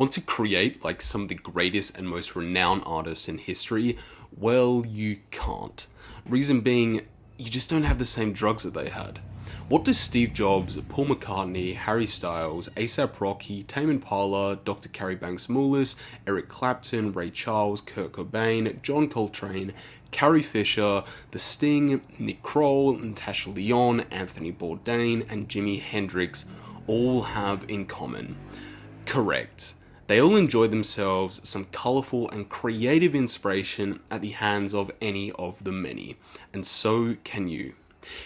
Want to create like some of the greatest and most renowned artists in history? Well, you can't. Reason being, you just don't have the same drugs that they had. What do Steve Jobs, Paul McCartney, Harry Styles, A$AP Rocky, Tame Impala, Dr. Kary Mullis, Eric Clapton, Ray Charles, Kurt Cobain, John Coltrane, Carrie Fisher, The Sting, Nick Kroll, Natasha Lyonne, Anthony Bourdain, and Jimi Hendrix all have in common? Correct. They all enjoy themselves some colourful and creative inspiration at the hands of any of the many, and so can you.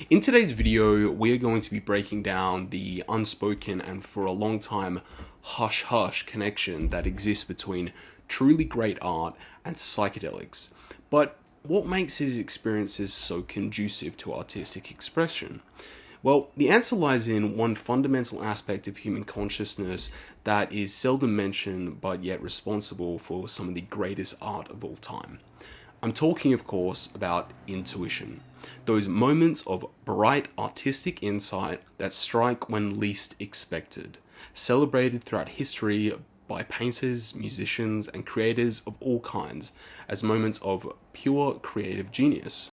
In today's video, we are going to be breaking down the unspoken and for a long time hush-hush connection that exists between truly great art and psychedelics. But what makes these experiences so conducive to artistic expression? Well, the answer lies in one fundamental aspect of human consciousness that is seldom mentioned but yet responsible for some of the greatest art of all time. I'm talking, of course, about intuition. Those moments of bright artistic insight that strike when least expected, celebrated throughout history by painters, musicians, and creators of all kinds as moments of pure creative genius.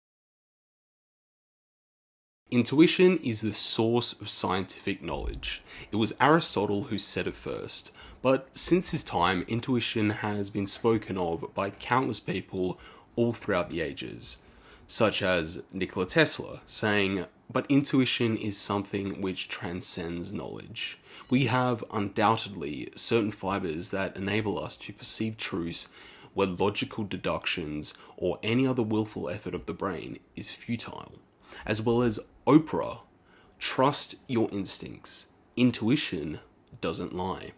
Intuition is the source of scientific knowledge. It was Aristotle who said it first, but since his time, intuition has been spoken of by countless people all throughout the ages, such as Nikola Tesla, saying, "But intuition is something which transcends knowledge. We have undoubtedly certain fibers that enable us to perceive truths where logical deductions or any other willful effort of the brain is futile." As well as Oprah, "Trust your instincts. Intuition doesn't lie."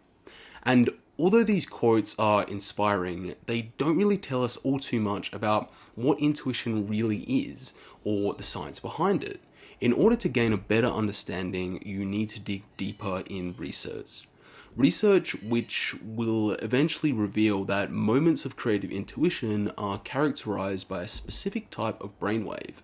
And although these quotes are inspiring, they don't really tell us all too much about what intuition really is or the science behind it. In order to gain a better understanding, you need to dig deeper in research. Research which will eventually reveal that moments of creative intuition are characterized by a specific type of brainwave,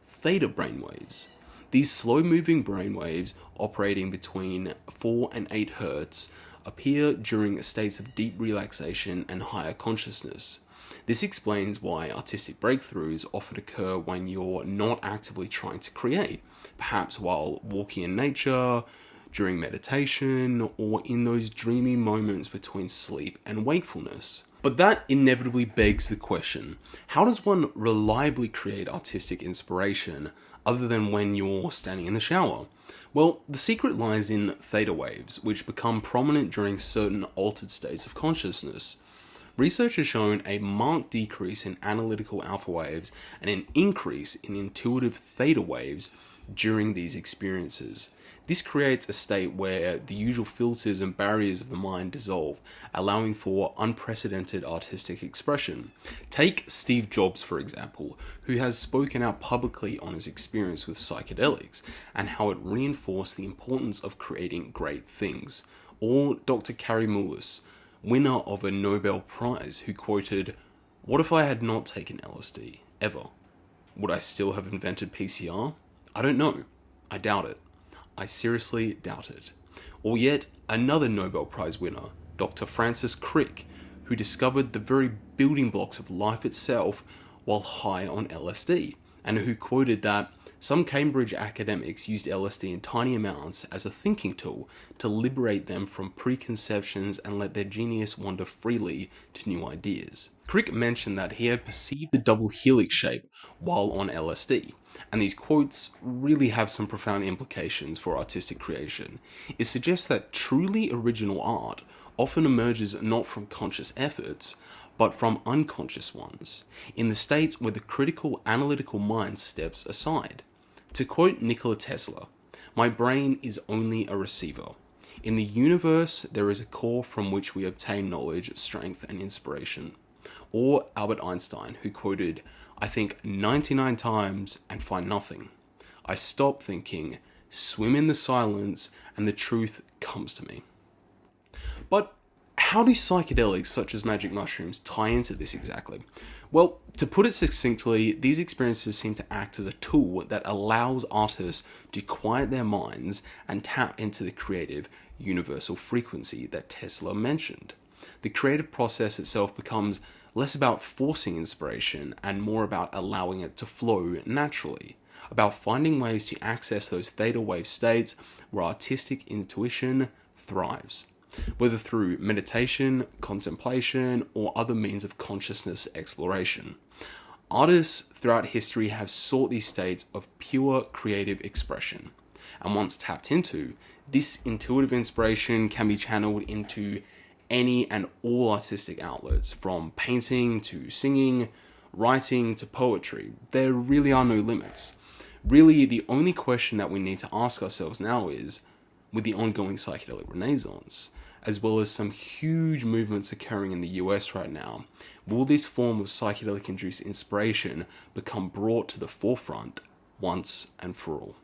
Theta brainwaves. These slow-moving brainwaves, operating between 4 and 8 Hz, appear during states of deep relaxation and higher consciousness. This explains why artistic breakthroughs often occur when you're not actively trying to create, perhaps while walking in nature, during meditation, or in those dreamy moments between sleep and wakefulness. But that inevitably begs the question, how does one reliably create artistic inspiration other than when you're standing in the shower? Well, the secret lies in theta waves, which become prominent during certain altered states of consciousness. Research has shown a marked decrease in analytical alpha waves and an increase in intuitive theta waves during these experiences. This creates a state where the usual filters and barriers of the mind dissolve, allowing for unprecedented artistic expression. Take Steve Jobs, for example, who has spoken out publicly on his experience with psychedelics and how it reinforced the importance of creating great things. Or Dr. Kary Mullis, winner of a Nobel Prize, who quoted, "What if I had not taken LSD, ever? Would I still have invented PCR? I don't know. I doubt it. I seriously doubt it." Or yet another Nobel Prize winner, Dr. Francis Crick, who discovered the very building blocks of life itself while high on LSD, and who quoted that some Cambridge academics used LSD in tiny amounts as a thinking tool to liberate them from preconceptions and let their genius wander freely to new ideas. Crick mentioned that he had perceived the double helix shape while on LSD, and these quotes really have some profound implications for artistic creation. It suggests that truly original art often emerges not from conscious efforts, but from unconscious ones, in the states where the critical analytical mind steps aside. To quote Nikola Tesla, "My brain is only a receiver. In the universe, there is a core from which we obtain knowledge, strength, and inspiration." Or Albert Einstein, who quoted, "I think 99 times and find nothing. I stop thinking, swim in the silence, and the truth comes to me." But how do psychedelics such as magic mushrooms tie into this exactly? Well, to put it succinctly, these experiences seem to act as a tool that allows artists to quiet their minds and tap into the creative universal frequency that Tesla mentioned. the creative process itself becomes less about forcing inspiration and more about allowing it to flow naturally, about finding ways to access those theta wave states where artistic intuition thrives, whether through meditation, contemplation, or other means of consciousness exploration. Artists throughout history have sought these states of pure creative expression, and once tapped into, this intuitive inspiration can be channeled into any and all artistic outlets, from painting to singing, writing to poetry. There really are no limits. Really, the only question that we need to ask ourselves now is, with the ongoing psychedelic renaissance, as well as some huge movements occurring in the US right now, will this form of psychedelic-induced inspiration become brought to the forefront once and for all?